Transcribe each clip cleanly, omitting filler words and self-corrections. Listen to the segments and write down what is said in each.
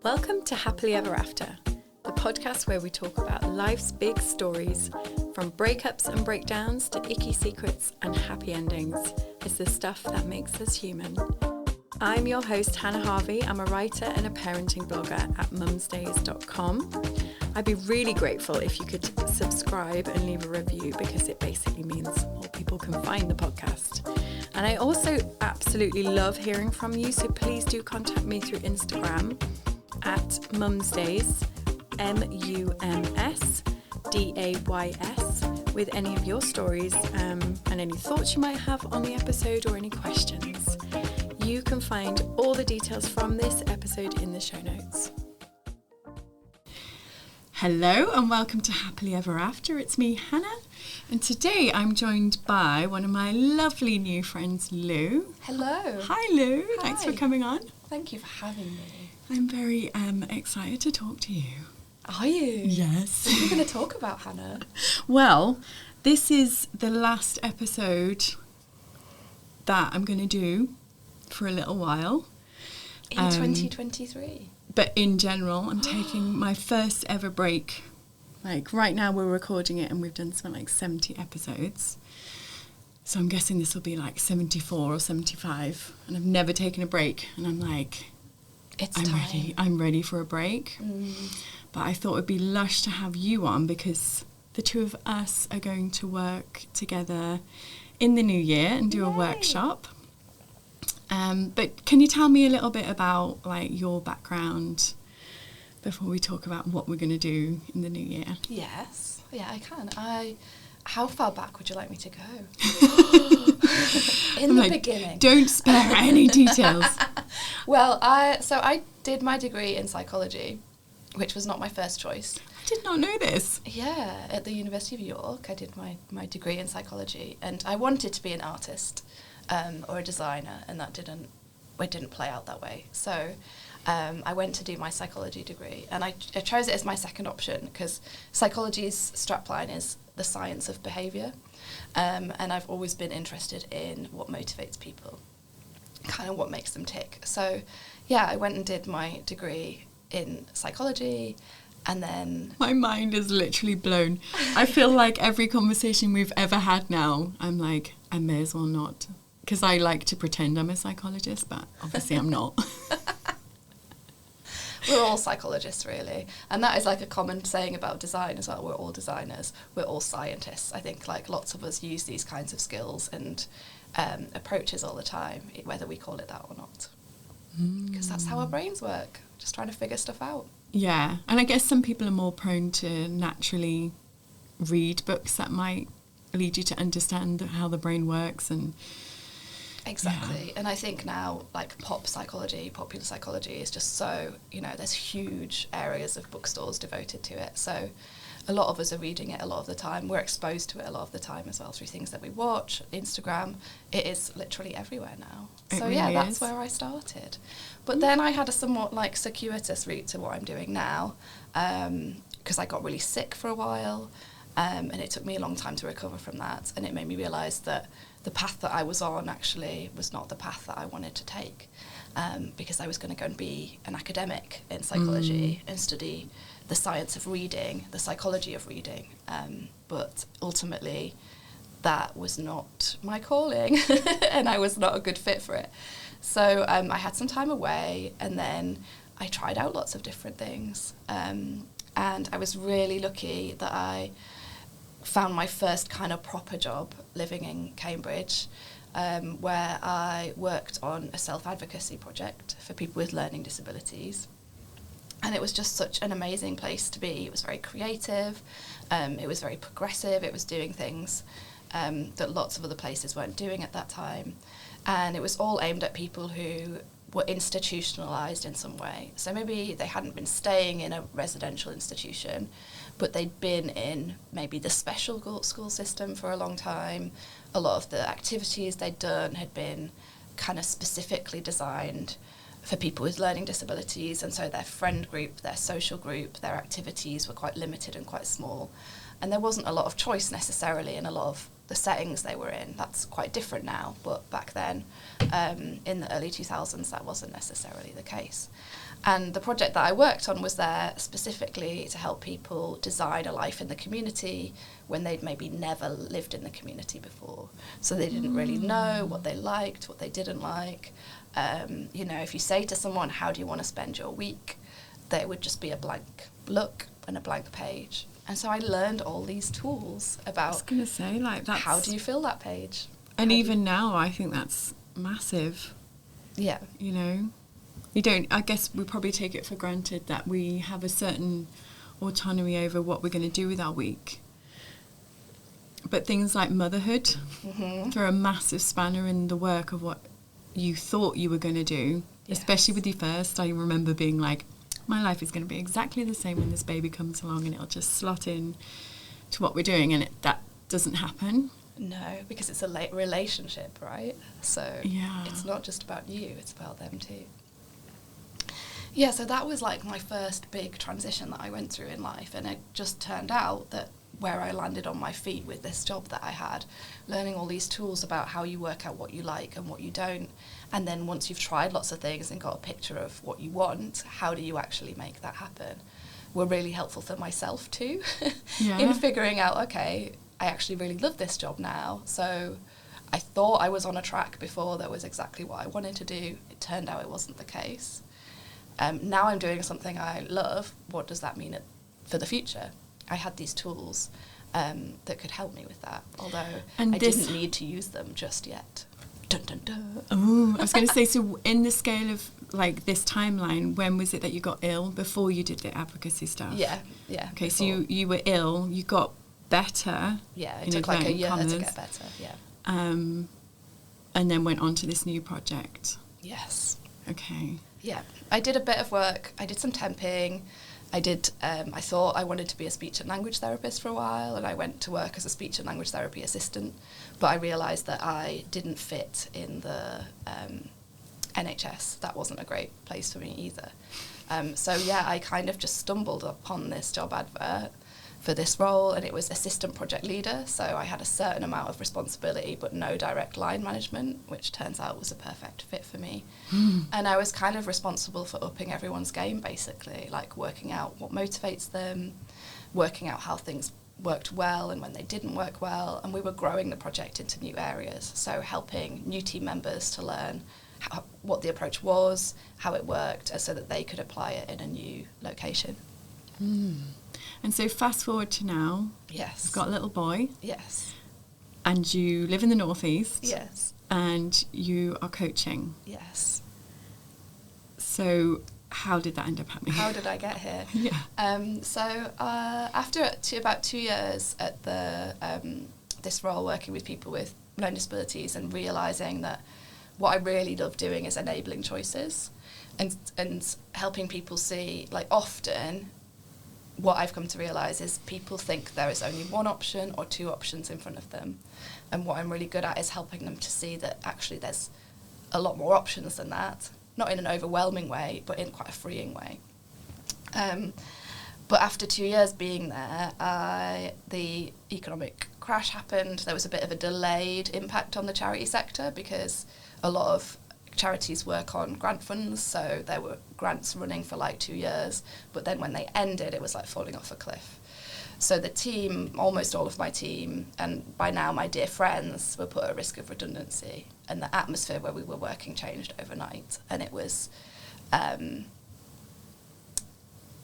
Welcome to Happily Ever After, the podcast where we talk about life's big stories, from breakups and breakdowns to icky secrets and happy endings. It's the stuff that makes us human. I'm your host, Hannah Harvey. I'm a writer and a parenting blogger at mumsdays.com. I'd be really grateful if you could subscribe and leave a review, because it basically means more people can find the podcast. And I also absolutely love hearing from you, so please do contact me through Instagram at mumsdays, MUMSDAYS, with any of your stories and any thoughts you might have on the episode or any questions. You can find all the details from this episode in the show notes. Hello and welcome to Happily Ever After. It's me, Hannah, and today I'm joined by one of my lovely new friends, Lou. Hello. Hi, Lou. Hi. Thanks for coming on. Thank you for having me. I'm very excited to talk to you. Are you? Yes. What are we going to talk about, Hannah? Well, this is the last episode that I'm going to do for a little while. In 2023? But in general, I'm taking my first ever break. Like right now we're recording it and we've done something like 70 episodes. So I'm guessing this will be like 74 or 75. And I've never taken a break. And I'm like, I'm ready for a break. But I thought it would be lush to have you on, because the two of us are going to work together in the new year and do a workshop. But can you tell me a little bit about like your background before we talk about what we're going to do in the new year? Yes. Yeah, I can. How far back would you like me to go? In the beginning. Don't spare any details. Well, I did my degree in psychology, which was not my first choice. I did not know this. Yeah, at the University of York, I did my degree in psychology, and I wanted to be an artist or a designer, and it didn't play out that way. So I went to do my psychology degree, and I chose it as my second option because psychology's strapline is the science of behaviour, and I've always been interested in what motivates people, kind of what makes them tick. So yeah, I went and did my degree in psychology, and then... My mind is literally blown. I feel like every conversation we've ever had now, I'm like, I may as well not. Because I like to pretend I'm a psychologist, but obviously I'm not. We're all psychologists, really. And that is like a common saying about design as well. We're all designers. We're all scientists. I think like lots of us use these kinds of skills and approaches all the time, whether we call it that or not. Because that's how our brains work, just trying to figure stuff out. Yeah, and I guess some people are more prone to naturally read books that might lead you to understand how the brain works. And exactly. Yeah. And I think now, like popular psychology is just so, there's huge areas of bookstores devoted to it. So a lot of us are reading it a lot of the time. We're exposed to it a lot of the time as well through things that we watch, Instagram. It is literally everywhere now. That's where I started. But then I had a somewhat like circuitous route to what I'm doing now, because I got really sick for a while, and it took me a long time to recover from that. And it made me realise that the path that I was on actually was not the path that I wanted to take, because I was going to go and be an academic in psychology and study the science of reading, the psychology of reading. But ultimately, that was not my calling, and I was not a good fit for it. So I had some time away, and then I tried out lots of different things. And I was really lucky that I found my first kind of proper job living in Cambridge, where I worked on a self-advocacy project for people with learning disabilities. And it was just such an amazing place to be. It was very creative, it was very progressive, it was doing things that lots of other places weren't doing at that time. And it was all aimed at people who were institutionalised in some way. So maybe they hadn't been staying in a residential institution, but they'd been in maybe the special school system for a long time. A lot of the activities they'd done had been kind of specifically designed for people with learning disabilities, and so their friend group, their social group, their activities were quite limited and quite small. And there wasn't a lot of choice necessarily in a lot of the settings they were in. That's quite different now, but back then, in the early 2000s, that wasn't necessarily the case. And the project that I worked on was there specifically to help people design a life in the community when they'd maybe never lived in the community before. So they didn't really know what they liked, what they didn't like. You know, if you say to someone, how do you want to spend your week? There would just be a blank look and a blank page. And so I learned all these tools about I was going to say, like, that's... how do you fill that page? And even now, I think that's massive. Yeah. You know? You don't... I guess we probably take it for granted that we have a certain autonomy over what we're going to do with our week. But things like motherhood throw a massive spanner in the work of what you thought you were going to do, especially with your first. I remember being like, my life is going to be exactly the same when this baby comes along and it'll just slot in to what we're doing, and that doesn't happen. No, because it's a late relationship, right? So it's not just about you, it's about them too. Yeah, so that was like my first big transition that I went through in life, and it just turned out that where I landed on my feet with this job that I had, learning all these tools about how you work out what you like and what you don't, and then once you've tried lots of things and got a picture of what you want, how do you actually make that happen, were really helpful for myself too, in figuring out, okay, I actually really love this job now. So I thought I was on a track before that was exactly what I wanted to do. It turned out it wasn't the case. Now I'm doing something I love. What does that mean for the future? I had these tools that could help me with that, although I didn't need to use them just yet. Dun, dun, dun. Oh, I was going to say, so in the scale of like this timeline, when was it that you got ill before you did the advocacy stuff? Yeah. Okay, before. so you were ill, you got better. Yeah, it took like a year to get better, yeah. And then went on to this new project. Yes. Okay. Yeah, I did a bit of work. I did some temping. I thought I wanted to be a speech and language therapist for a while, and I went to work as a speech and language therapy assistant, but I realised that I didn't fit in the NHS. That wasn't a great place for me either. I kind of just stumbled upon this job advert for this role, and it was assistant project leader, so I had a certain amount of responsibility but no direct line management, which turns out was a perfect fit for me. And I was kind of responsible for upping everyone's game, basically, like working out what motivates them, working out how things worked well and when they didn't work well, and we were growing the project into new areas, so helping new team members to learn what the approach was, how it worked, so that they could apply it in a new location. And so fast forward to now. Yes. You've got a little boy. Yes. And you live in the Northeast. Yes. And you are coaching. Yes. So how did that end up happening? How did I get here? Yeah. After about 2 years at this role, working with people with learning disabilities and realising that what I really love doing is enabling choices and helping people see, like, often what I've come to realise is people think there is only one option or two options in front of them. And what I'm really good at is helping them to see that actually there's a lot more options than that. Not in an overwhelming way, but in quite a freeing way. But after 2 years being there, the economic crash happened. There was a bit of a delayed impact on the charity sector because a lot of charities work on grant funds, so there were grants running for like 2 years, but then when they ended, it was like falling off a cliff. So the team, almost all of my team, and by now my dear friends, were put at risk of redundancy, and the atmosphere where we were working changed overnight, and it was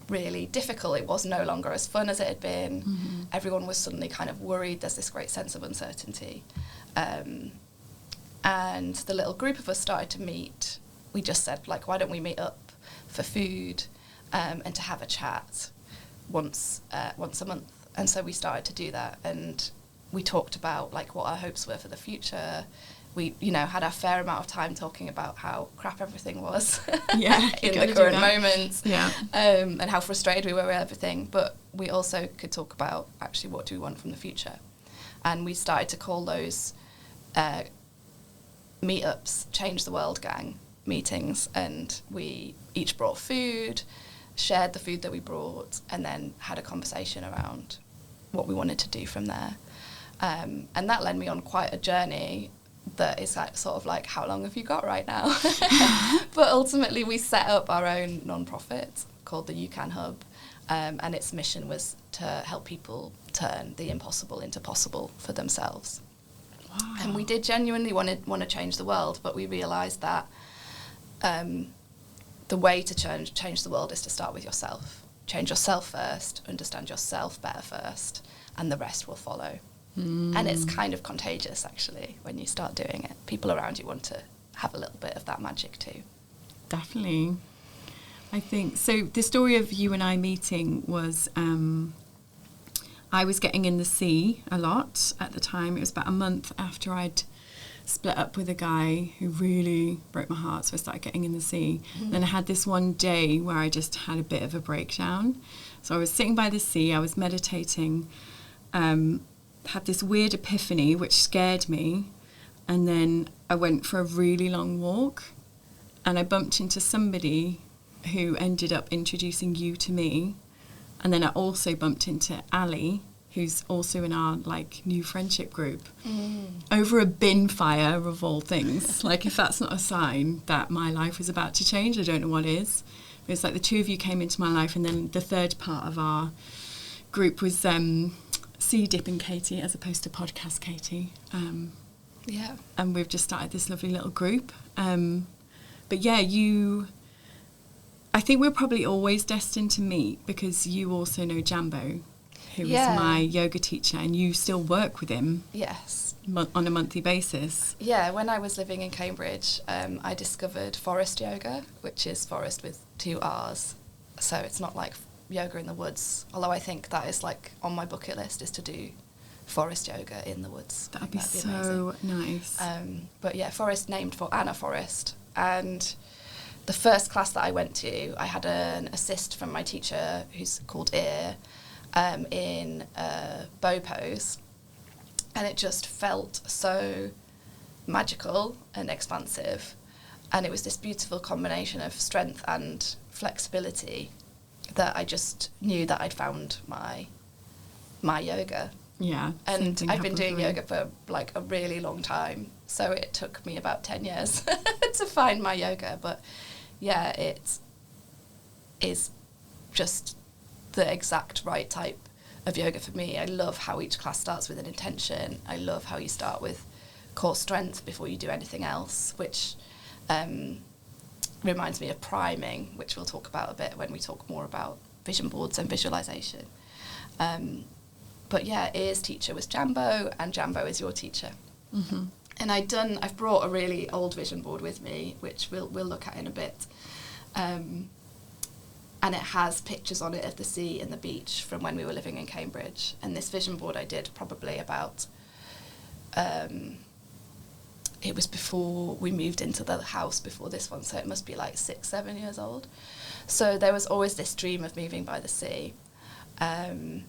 really difficult. It was no longer as fun as it had been. Everyone was suddenly kind of worried. There's this great sense of uncertainty. And the little group of us started to meet. We just said, like, why don't we meet up for food and to have a chat once a month. And so we started to do that, and we talked about, like, what our hopes were for the future. We, had a fair amount of time talking about how crap everything was in the current moment, and how frustrated we were with everything. But we also could talk about, actually, what do we want from the future? And we started to call those meetups Change the World Gang meetings, and we each brought food, shared the food that we brought, and then had a conversation around what we wanted to do from there. And that led me on quite a journey that is like, sort of like, how long have you got right now? But ultimately we set up our own non-profit called the You Can Hub, and its mission was to help people turn the impossible into possible for themselves. Wow. And we did genuinely want to change the world, but we realised that the way to change the world is to start with yourself. Change yourself first, understand yourself better first, and the rest will follow. And it's kind of contagious, actually, when you start doing it. People around you want to have a little bit of that magic too. Definitely. I think, so the story of you and I meeting was, I was getting in the sea a lot at the time. It was about a month after I'd split up with a guy who really broke my heart, so I started getting in the sea. Then I had this one day where I just had a bit of a breakdown. So I was sitting by the sea, I was meditating, had this weird epiphany which scared me, and then I went for a really long walk and I bumped into somebody who ended up introducing you to me, and then I also bumped into Ali, who's also in our like new friendship group, over a bin fire of all things. Like, if that's not a sign that my life was about to change, I don't know what is. It's like the two of you came into my life, and then the third part of our group was Sea Dipping Katie as opposed to Podcast Katie. Yeah. And we've just started this lovely little group. But yeah, I think we're probably always destined to meet because you also know Jambo, who is my yoga teacher, and you still work with him. Yes. On a monthly basis. Yeah, when I was living in Cambridge, I discovered forest yoga, which is forest with 2 R's. So it's not like yoga in the woods, although I think that is like on my bucket list, is to do forest yoga in the woods. That'd be so amazing. Nice. But yeah, forest named for Anna Forrest. And the first class that I went to, I had an assist from my teacher, who's called Ear, in bow pose. And it just felt so magical and expansive. And it was this beautiful combination of strength and flexibility that I just knew that I'd found my yoga. Yeah. And I've been doing yoga for like a really long time. So it took me about 10 years to find my yoga. But yeah, it is just the exact right type of yoga for me. I love how each class starts with an intention. I love how you start with core strength before you do anything else, which reminds me of priming, which we'll talk about a bit when we talk more about vision boards and visualization. But yeah, Ear's teacher was Jambo, and Jambo is your teacher. Mm-hmm. And I've brought a really old vision board with me, which we'll look at in a bit. And it has pictures on it of the sea and the beach from when we were living in Cambridge. And this vision board I did probably about, it was before we moved into the house before this one, so it must be like 6-7 years old. So there was always this dream of moving by the sea. And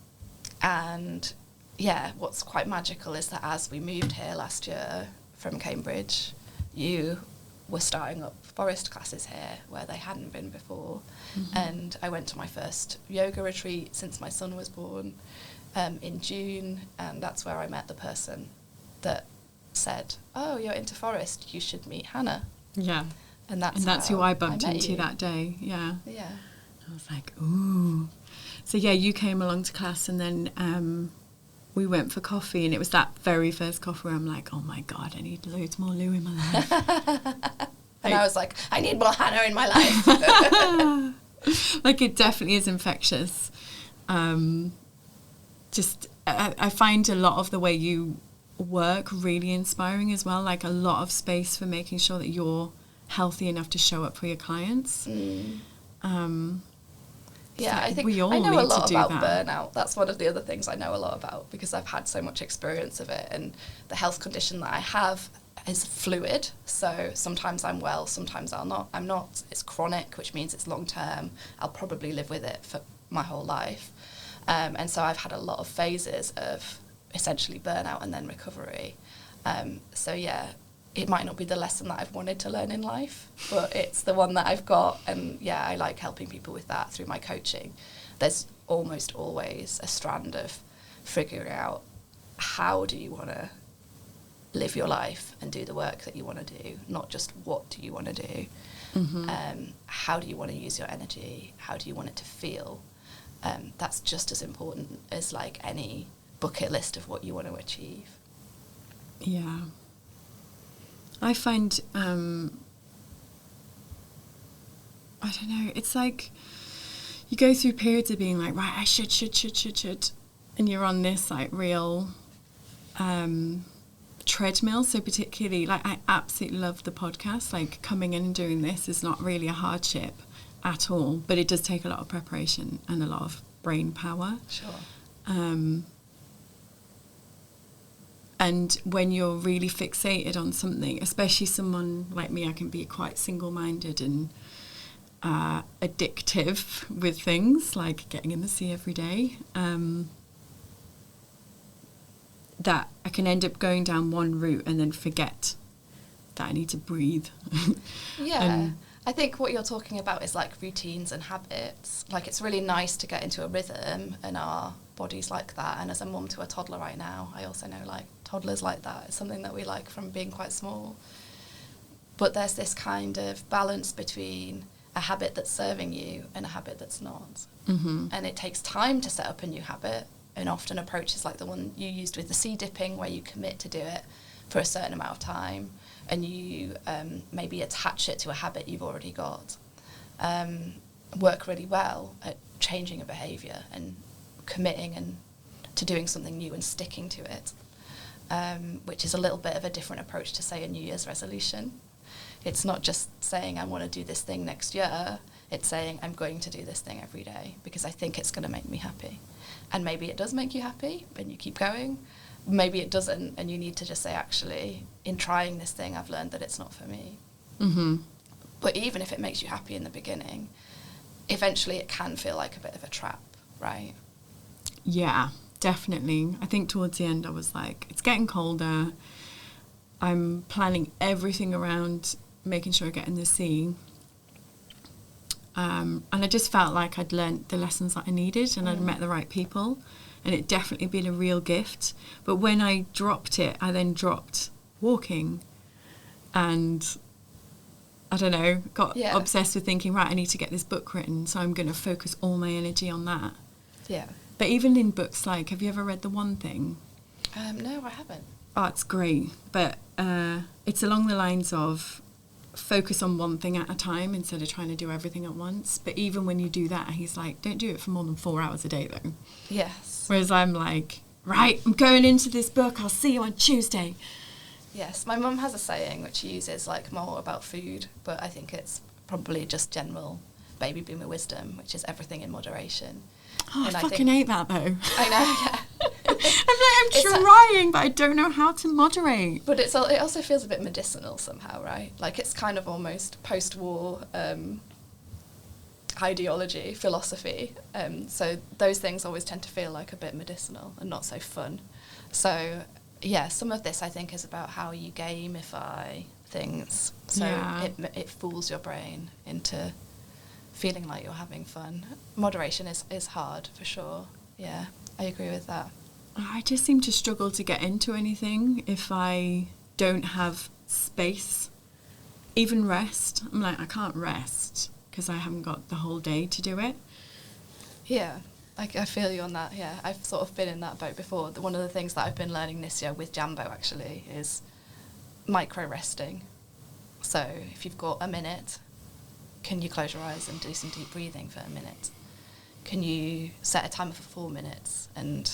yeah, what's quite magical is that as we moved here last year from Cambridge, you were starting up forest classes here where they hadn't been before. Mm-hmm. And I went to my first yoga retreat since my son was born in June, and that's where I met the person that said, "Oh, you're into forest, you should meet Hannah." Yeah. And that's who I bumped into that day. Yeah. Yeah. I was like, ooh. So yeah, you came along to class, and then we went for coffee, and it was that very first coffee where I'm like, oh my God, I need loads more Lou in my life. And I was like, I need more Hannah in my life. Like, it definitely is infectious. I find a lot of the way you work really inspiring as well, like a lot of space for making sure that you're healthy enough to show up for your clients. Yeah, I think we all I know need a lot to do about that. burnout. That's one of the other things I know a lot about because I've had so much experience of it, and the health condition that I have is fluid. So sometimes I'm well, sometimes I'm not. It's chronic, which means it's long term. I'll probably live with it for my whole life. And so I've had a lot of phases of essentially burnout and then recovery. So yeah, it might not be the lesson that I've wanted to learn in life, but it's the one that I've got. And yeah, I like helping people with that through my coaching. There's almost always a strand of figuring out how do you want to live your life and do the work that you want to do, not just what do you want to do. How do you want to use your energy? How do you want it to feel? That's just as important as like any bucket list of what you want to achieve. Yeah. I find, I don't know, it's like you go through periods of being like, right, I should, and you're on this like real treadmill. So particularly, like, I absolutely love the podcast. Like, coming in and doing this is not really a hardship at all, but it does take a lot of preparation and a lot of brain power. Sure. And when you're really fixated on something, especially someone like me, I can be quite single-minded and addictive with things, like getting in the sea every day, that I can end up going down one route and then forget that I need to breathe. Yeah. I think what you're talking about is like routines and habits. Like, it's really nice to get into a rhythm, and our bodies like that. And as a mum to a toddler right now, I also know like toddlers like that. It's something that we like from being quite small. But there's this kind of balance between a habit that's serving you and a habit that's not. And it takes time to set up a new habit, and often approaches like the one you used with the sea dipping, where you commit to do it for a certain amount of time, and you maybe attach it to a habit you've already got, work really well at changing a behaviour and committing and to doing something new and sticking to it, which is a little bit of a different approach to, say, a New Year's resolution. It's not just saying I want to do this thing next year, it's saying I'm going to do this thing every day because I think it's going to make me happy. And maybe it does make you happy and you keep going. Maybe it doesn't, and you need to just say, actually, in trying this thing, I've learned that it's not for me. But even if it makes you happy in the beginning, eventually it can feel like a bit of a trap, right? Yeah, definitely. I think towards the end I was like, it's getting colder. I'm planning everything around making sure I get in the sea. And I just felt like I'd learnt the lessons that I needed, and I'd met the right people, and it definitely been a real gift. But when I dropped it, I then dropped walking, and I don't know, got obsessed with thinking, right, I need to get this book written, so I'm going to focus all my energy on that. Yeah. But even in books, like, have you ever read The One Thing? No, I haven't. Oh, it's great. But it's along the lines of focus on one thing at a time instead of trying to do everything at once. But even when you do that, he's like, don't do it for more than 4 hours a day, though. Yes. Whereas I'm like, right, I'm going into this book. I'll see you on Tuesday. Yes. My mum has a saying which she uses, like, more about food, but I think it's probably just general baby boomer wisdom, which is everything in moderation. Oh, and I fucking hate that, though. I know, yeah. I'm trying, but I don't know how to moderate. But it also feels a bit medicinal somehow, right? Like, it's kind of almost post-war ideology, philosophy. So those things always tend to feel like a bit medicinal and not so fun. So, yeah, some of this, I think, is about how you gamify things. So it fools your brain into feeling like you're having fun. Moderation is hard, for sure. Yeah, I agree with that. I just seem to struggle to get into anything if I don't have space. Even rest. I'm like, I can't rest because I haven't got the whole day to do it. Yeah, I feel you on that, yeah. I've sort of been in that boat before. One of the things that I've been learning this year with Jambo, actually, is micro-resting. So if you've got a minute, can you close your eyes and do some deep breathing for a minute? Can you set a timer for 4 minutes and,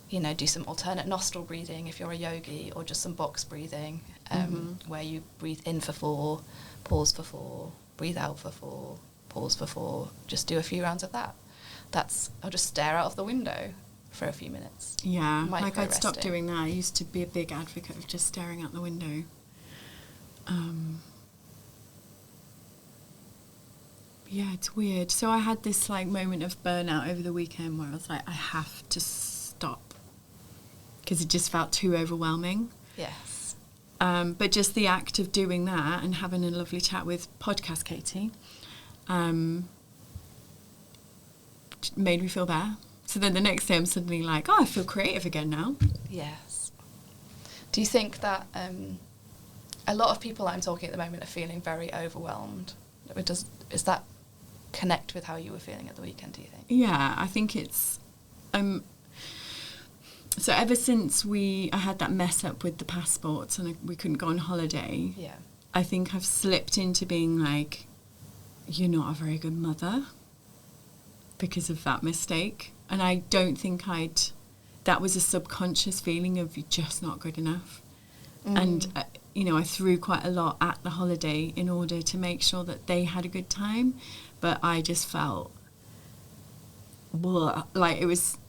you know, do some alternate nostril breathing if you're a yogi, or just some box breathing, where you breathe in for 4, pause for 4, breathe out for 4, pause for 4. Just do a few rounds of that. I'll just stare out of the window for a few minutes. Yeah, like I'd stopped doing that. I used to be a big advocate of just staring out the window. Yeah, it's weird. So I had this like moment of burnout over the weekend where I was like, I have to stop, because it just felt too overwhelming. Yes. But just the act of doing that and having a lovely chat with Podcast Katie made me feel better. So then the next day I'm suddenly like, oh, I feel creative again now. Yes. Do you think that a lot of people I'm talking at the moment are feeling very overwhelmed? Is that connect with how you were feeling at the weekend, do you think? Yeah, I think it's... so ever since I had that mess up with the passports and we couldn't go on holiday, Yeah. I think I've slipped into being like, you're not a very good mother because of that mistake. And I don't think that was a subconscious feeling of you're just not good enough. And, I threw quite a lot at the holiday in order to make sure that they had a good time. But I just felt like it was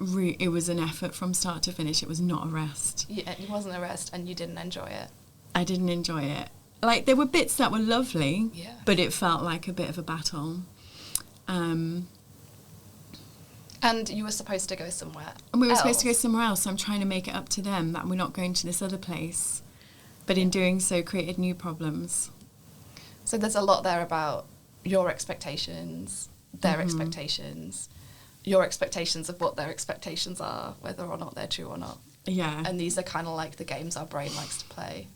an effort from start to finish. It was not a rest. Yeah, it wasn't a rest, and you didn't enjoy it. I didn't enjoy it. Like, there were bits that were lovely, yeah, but it felt like a bit of a battle. And you were supposed to go somewhere. And we were supposed to go somewhere else. So I'm trying to make it up to them that we're not going to this other place. But in doing so, created new problems. So there's a lot there about your expectations, their expectations, your expectations of what their expectations are, whether or not they're true or not. Yeah. And these are kind of like the games our brain likes to play.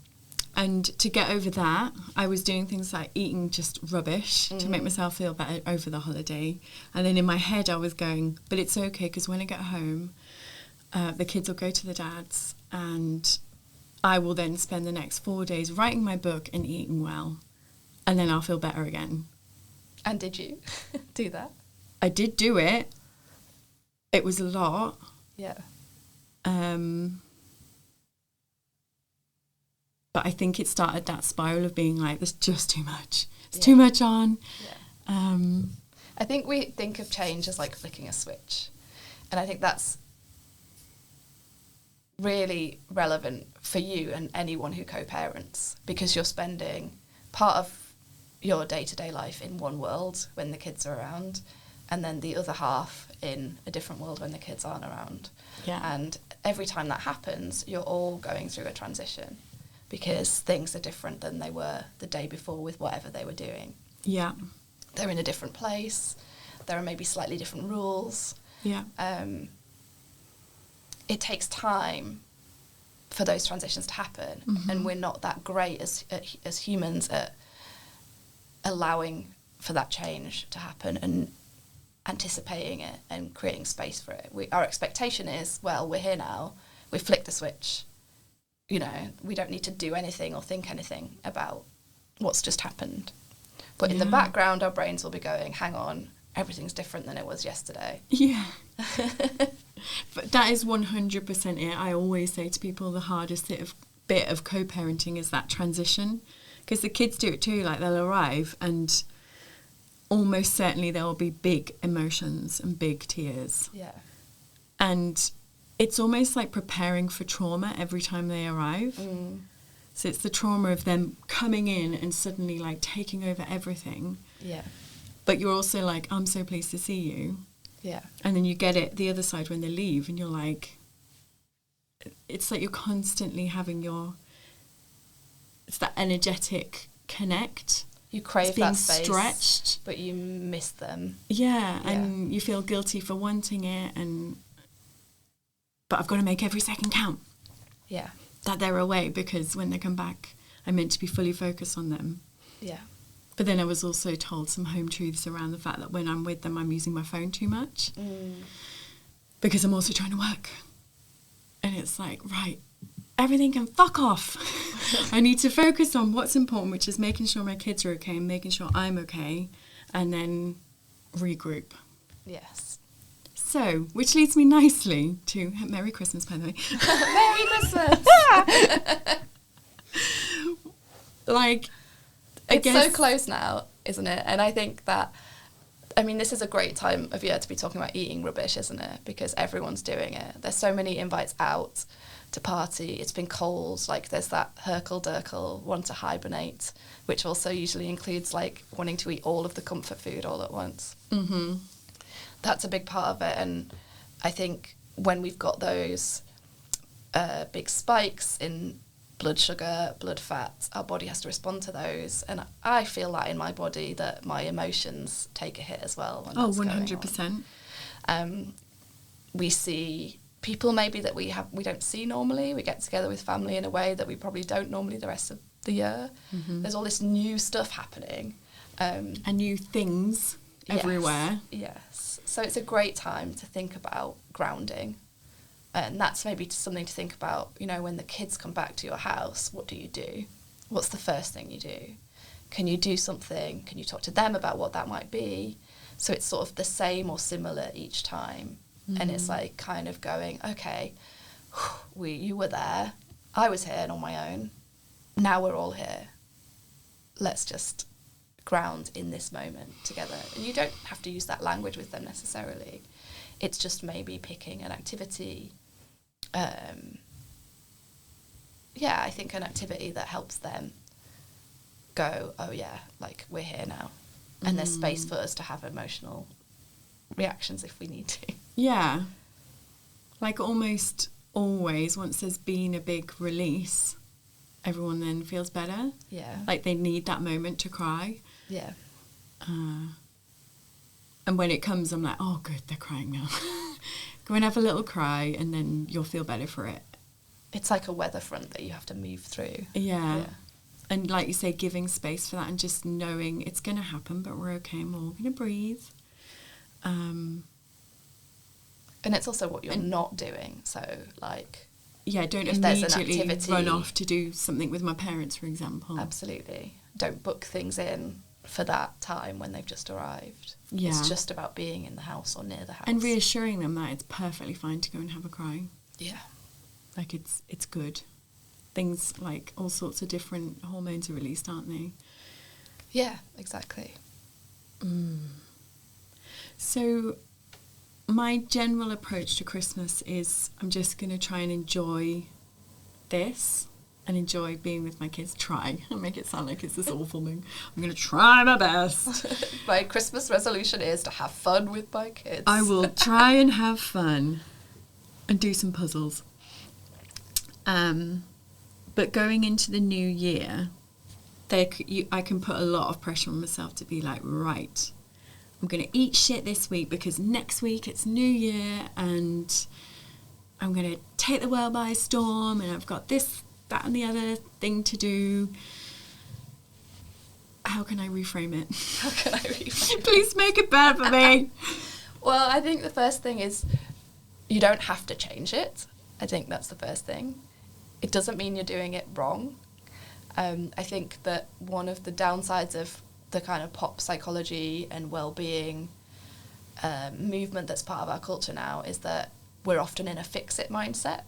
And to get over that, I was doing things like eating just rubbish to make myself feel better over the holiday. And then in my head, I was going, but it's okay, because when I get home, the kids will go to the dad's, and I will then spend the next 4 days writing my book and eating well. And then I'll feel better again. And did you do that? I did do it. It was a lot. Yeah. But I think it started that spiral of being like, there's just too much. There's too much on. Yeah. I think we think of change as like flicking a switch. And I think that's really relevant for you and anyone who co-parents, because you're spending part of your day-to-day life in one world when the kids are around, and then the other half in a different world when the kids aren't around. Yeah. And every time that happens, you're all going through a transition, because things are different than they were the day before with whatever they were doing. Yeah. They're in a different place. There are maybe slightly different rules. Yeah. It takes time for those transitions to happen, and we're not that great as humans at allowing for that change to happen and anticipating it and creating space for it. Our expectation is, well, we're here now, we've flicked the switch, we don't need to do anything or think anything about what's just happened. But in the background, our brains will be going, hang on, everything's different than it was yesterday. Yeah. But that is 100% it. I always say to people, the hardest bit of co-parenting is that transition, because the kids do it too. Like, they'll arrive and almost certainly there will be big emotions and big tears. Yeah. And it's almost like preparing for trauma every time they arrive. So it's the trauma of them coming in and suddenly like taking over everything. Yeah. But you're also like, I'm so pleased to see you. Yeah. And then you get it the other side when they leave, and you're like, it's like you're constantly having it's that energetic connect. You crave that space, stretched, but you miss them. Yeah, and you feel guilty for wanting it, but I've got to make every second count. Yeah. That they're away, because when they come back, I'm meant to be fully focused on them. Yeah. But then I was also told some home truths around the fact that when I'm with them, I'm using my phone too much because I'm also trying to work. And it's like, right, everything can fuck off. I need to focus on what's important, which is making sure my kids are okay and making sure I'm okay, and then regroup. Yes. So, which leads me nicely to Merry Christmas, by the way. Merry Christmas! Like, it's so close now, isn't it? And I think that, this is a great time of year to be talking about eating rubbish, isn't it? Because everyone's doing it. There's so many invites out to party. It's been cold. Like, there's that herkle-durkle, want to hibernate, which also usually includes, like, wanting to eat all of the comfort food all at once. Mm-hmm. That's a big part of it. And I think when we've got those big spikes in blood sugar, blood fat, our body has to respond to those. And I feel that in my body, that my emotions take a hit as well. When that's 100%. going on. we see people maybe that we don't see normally. We get together with family in a way that we probably don't normally the rest of the year. Mm-hmm. There's all this new stuff happening. And new things everywhere. Yes. So it's a great time to think about grounding. And that's maybe something to think about, you know, when the kids come back to your house, what do you do? What's the first thing you do? Can you do something? Can you talk to them about what that might be? So it's sort of the same or similar each time. Mm-hmm. And it's like kind of going, okay, you were there. I was here and on my own. Now we're all here. Let's just ground in this moment together. And you don't have to use that language with them necessarily. It's just maybe picking an activity. I think an activity that helps them go, oh yeah, like we're here now. And there's space for us to have emotional reactions if we need to. Yeah. Like almost always, once there's been a big release, everyone then feels better. Yeah. Like they need that moment to cry. Yeah. And when it comes, I'm like, oh, good, they're crying now. Go and have a little cry and then you'll feel better for it. It's like a weather front that you have to move through. Yeah. And like you say, giving space for that and just knowing it's going to happen, but we're okay and we're all going to breathe. And it's also what you're not doing. So, like... Yeah, don't if there's an immediately activity, run off to do something with my parents, for example. Absolutely. Don't book things in for that time when they've just arrived. Yeah. It's just about being in the house or near the house. And reassuring them that it's perfectly fine to go and have a cry. Yeah. Like it's good. Things like all sorts of different hormones are released, aren't they? Yeah, exactly. So my general approach to Christmas is I'm just going to try and enjoy this and enjoy being with my kids. Try. I make it sound like it's this awful thing. I'm going to try my best. My Christmas resolution is to have fun with my kids. I will try and have fun and do some puzzles. But going into the new year, I can put a lot of pressure on myself to be like, right, I'm going to eat shit this week because next week it's New Year and I'm going to take the world by storm and I've got this, that and the other thing to do. How can I reframe it? How can I reframe it? Please make it better for me. Well, I think the first thing is you don't have to change it. I think that's the first thing. It doesn't mean you're doing it wrong. I think that one of the downsides of the kind of pop psychology and well-being movement that's part of our culture now is that we're often in a fix-it mindset.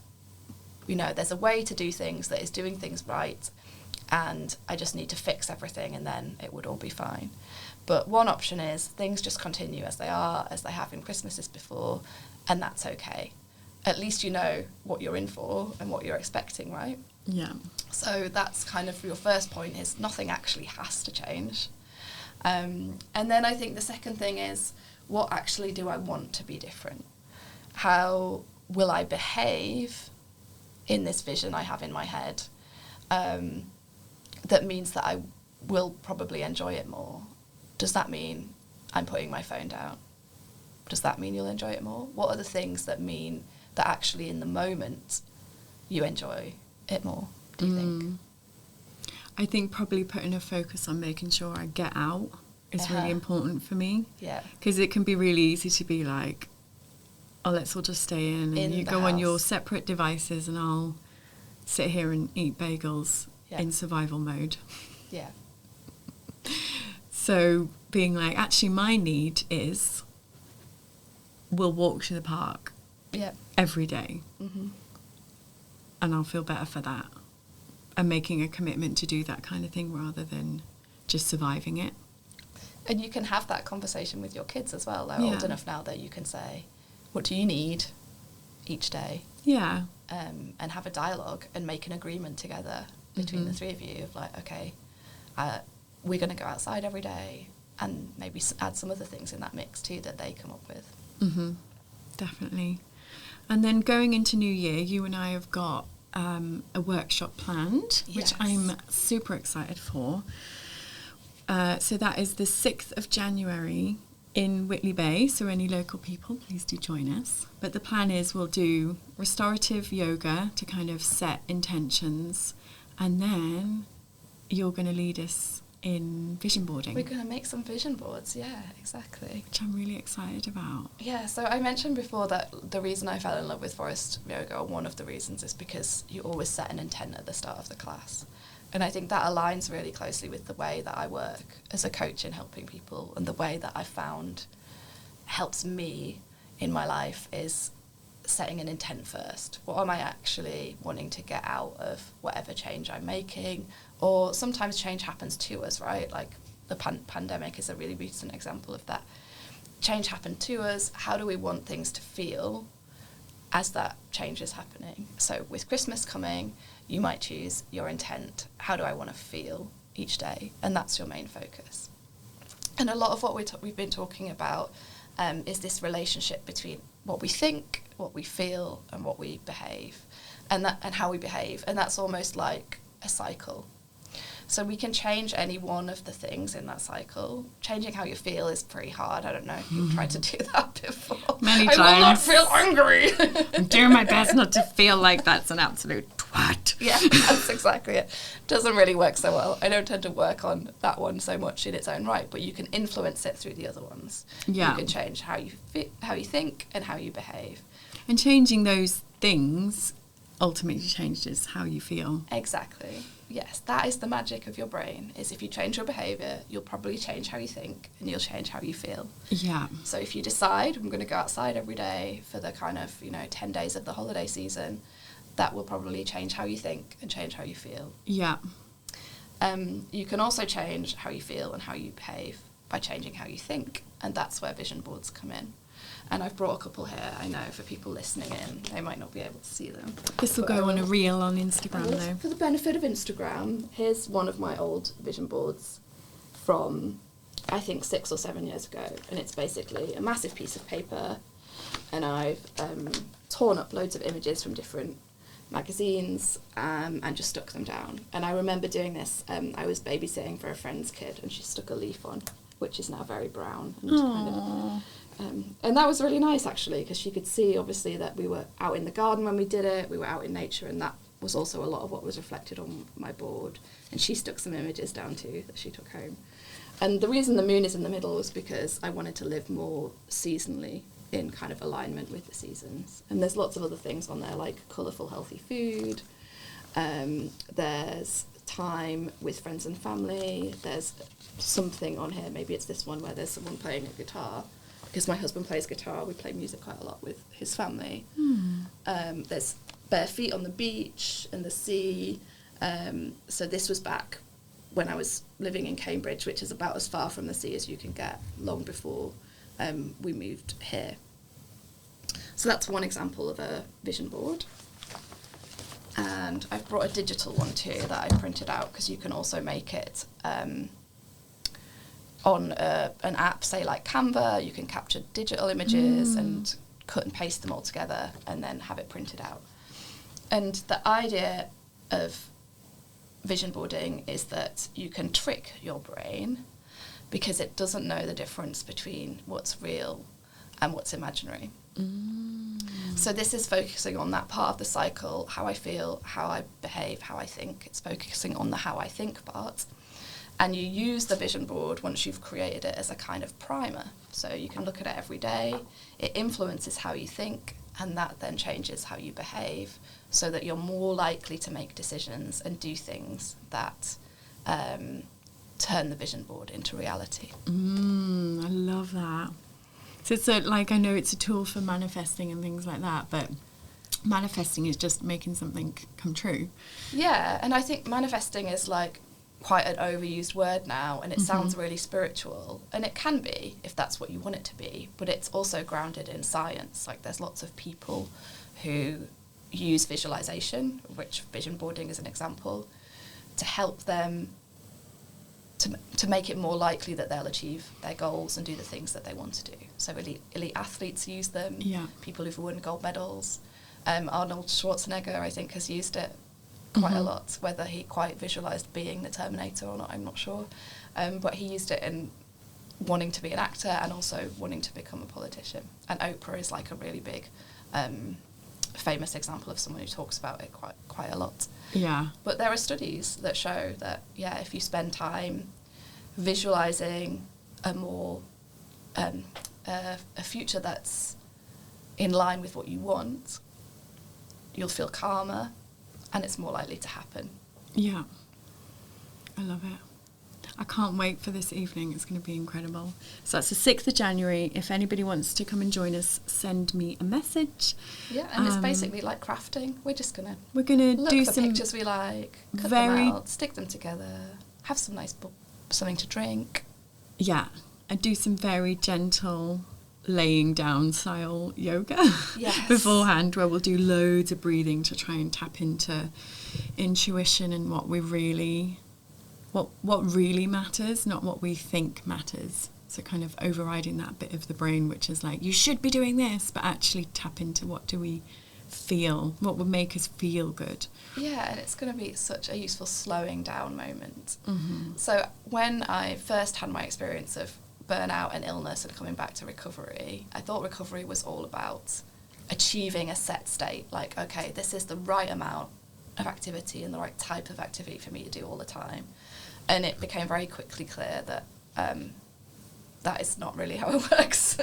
You know, there's a way to do things that is doing things right, and I just need to fix everything and then it would all be fine. But one option is things just continue as they are, as they have in Christmases before, and that's okay. At least you know what you're in for and what you're expecting, right? Yeah. So that's kind of your first point, is nothing actually has to change. And then I think the second thing is, what actually do I want to be different? How will I behave in this vision I have in my head that means that I will probably enjoy it more? Does that mean I'm putting my phone down? Does that mean you'll enjoy it more? What are the things that mean that actually in the moment you enjoy it more, do you think? I think probably putting a focus on making sure I get out is really important for me. Yeah. Because it can be really easy to be like, oh, let's all just stay in and you go on your separate devices and I'll sit here and eat bagels in survival mode. Yeah. So being like, actually my need is we'll walk to the park every day. Mm-hmm. And I'll feel better for that. And making a commitment to do that kind of thing rather than just surviving it. And you can have that conversation with your kids as well. They're old enough now that you can say, what do you need each day? Yeah. And have a dialogue and make an agreement together between the three of you of like, okay, we're going to go outside every day, and maybe add some other things in that mix too that they come up with. Mm-hmm. Definitely. And then going into New Year, you and I have got a workshop planned, which I'm super excited for. So that is the 6th of January in Whitley Bay, so any local people, please do join us. But the plan is we'll do restorative yoga to kind of set intentions, and then you're going to lead us in vision boarding. We're going to make some vision boards, yeah, exactly. Which I'm really excited about. Yeah, so I mentioned before that the reason I fell in love with forest yoga, or one of the reasons, is because you always set an intent at the start of the class. And I think that aligns really closely with the way that I work as a coach in helping people, and the way that I found helps me in my life is setting an intent first. What am I actually wanting to get out of whatever change I'm making? Or sometimes change happens to us, right? Like the pandemic is a really recent example of that. Change happened to us. How do we want things to feel as that change is happening? So with Christmas coming, you might choose your intent. How do I want to feel each day? And that's your main focus. And a lot of what we've been talking about is this relationship between what we think, what we feel, and what we behave, and how we behave. And that's almost like a cycle. So we can change any one of the things in that cycle. Changing how you feel is pretty hard. I don't know if you've tried to do that before. Many times. I will not feel angry. I'm doing my best not to feel like that's an absolute twat. Yeah, that's exactly it. Doesn't really work so well. I don't tend to work on that one so much in its own right, but you can influence it through the other ones. Yeah. You can change how you think, and how you behave. And changing those things ultimately changes how you feel. Exactly. Yes, that is the magic of your brain, is if you change your behaviour, you'll probably change how you think, and you'll change how you feel. Yeah. So if you decide, I'm going to go outside every day for the kind of, 10 days of the holiday season, that will probably change how you think and change how you feel. Yeah. You can also change how you feel and how you behave by changing how you think, and that's where vision boards come in. And I've brought a couple here. I know for people listening in, they might not be able to see them. This will go on a reel on Instagram, though. For the benefit of Instagram, here's one of my old vision boards from, I think, 6 or 7 years ago. And it's basically a massive piece of paper. And I've torn up loads of images from different magazines and just stuck them down. And I remember doing this. I was babysitting for a friend's kid, and she stuck a leaf on, which is now very brown. And kind of, and that was really nice, actually, because she could see, obviously, that we were out in the garden when we did it. We were out in nature, and that was also a lot of what was reflected on my board. And she stuck some images down, too, that she took home. And the reason the moon is in the middle was because I wanted to live more seasonally, in kind of alignment with the seasons. And there's lots of other things on there, like colourful, healthy food. There's time with friends and family. There's something on here, maybe it's this one, where there's someone playing a guitar. Because my husband plays guitar, we play music quite a lot with his family. There's bare feet on the beach and the sea. So this was back when I was living in Cambridge, which is about as far from the sea as you can get, long before we moved here. So that's one example of a vision board. And I've brought a digital one too that I printed out, because you can also make it on an app, say like Canva. You can capture digital images and cut and paste them all together and then have it printed out. And the idea of vision boarding is that you can trick your brain, because it doesn't know the difference between what's real and what's imaginary. So this is focusing on that part of the cycle, how I feel, how I behave, how I think. It's focusing on the how I think part. And you use the vision board once you've created it as a kind of primer. So you can look at it every day. It influences how you think, and that then changes how you behave, so that you're more likely to make decisions and do things that turn the vision board into reality. I love that. So it's I know it's a tool for manifesting and things like that, but manifesting is just making something come true. Yeah, and I think manifesting is like quite an overused word now, and it sounds really spiritual, and it can be if that's what you want it to be, but it's also grounded in science. Like, there's lots of people who use visualization, which vision boarding is an example, to help them to make it more likely that they'll achieve their goals and do the things that they want to do. So elite athletes use them, people who've won gold medals. Arnold Schwarzenegger, I think, has used it quite a lot. Whether he quite visualised being the Terminator or not, I'm not sure. But he used it in wanting to be an actor and also wanting to become a politician. And Oprah is like a really big, famous example of someone who talks about it quite a lot. Yeah. But there are studies that show that, if you spend time visualising a more, a future that's in line with what you want, you'll feel calmer and it's more likely to happen. Yeah. I love it. I can't wait for this evening. It's going to be incredible. So that's the 6th of January. If anybody wants to come and join us, send me a message. Yeah, and it's basically like crafting. We're going to look do for some pictures we like, cut them out, stick them together, have some nice something to drink. Yeah, and do some very gentle laying down style yoga beforehand, where we'll do loads of breathing to try and tap into intuition and what really matters, not what we think matters. So kind of overriding that bit of the brain which is like, you should be doing this, but actually tap into what do we feel, what would make us feel good. Yeah, and it's going to be such a useful slowing down moment. Mm-hmm. So when I first had my experience of burnout and illness and coming back to recovery, I thought recovery was all about achieving a set state, like, okay, this is the right amount of activity and the right type of activity for me to do all the time. And it became very quickly clear that that is not really how it works,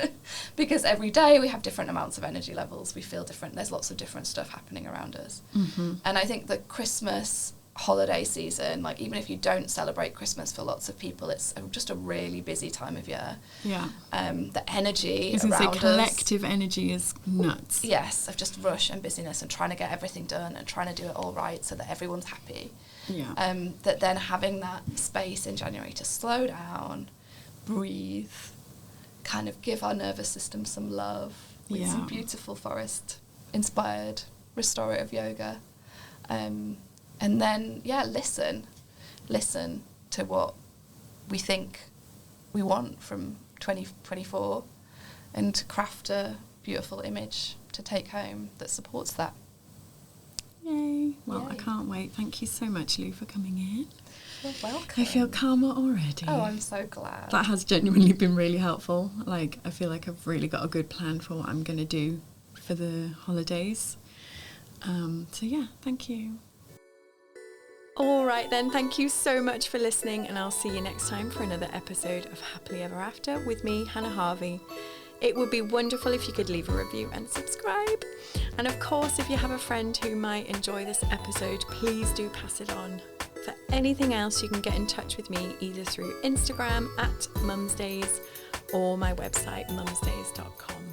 because every day we have different amounts of energy levels, we feel different, there's lots of different stuff happening around us. Mm-hmm. And I think the Christmas holiday season, like even if you don't celebrate Christmas, for lots of people it's just a really busy time of year. Yeah. The energy around around us, collective energy is nuts. Yes, of just rush and busyness and trying to get everything done and trying to do it all right so that everyone's happy. Yeah. That then having that space in January to slow down, breathe, kind of give our nervous system some love with some beautiful forest-inspired restorative yoga. And then, listen to what we think we want from 2024 and craft a beautiful image to take home that supports that. Yay. Well, Yay. I can't wait. Thank you so much, Lou, for coming in. You're welcome. I feel calmer already. Oh, I'm so glad. That has genuinely been really helpful. Like, I feel like I've really got a good plan for what I'm going to do for the holidays. So, yeah, thank you. All right, then. Thank you so much for listening, and I'll see you next time for another episode of Happily Ever After with me, Hannah Harvey. It would be wonderful if you could leave a review and subscribe. And of course, if you have a friend who might enjoy this episode, please do pass it on. For anything else, you can get in touch with me either through Instagram @mumsdays or my website mumsdays.com.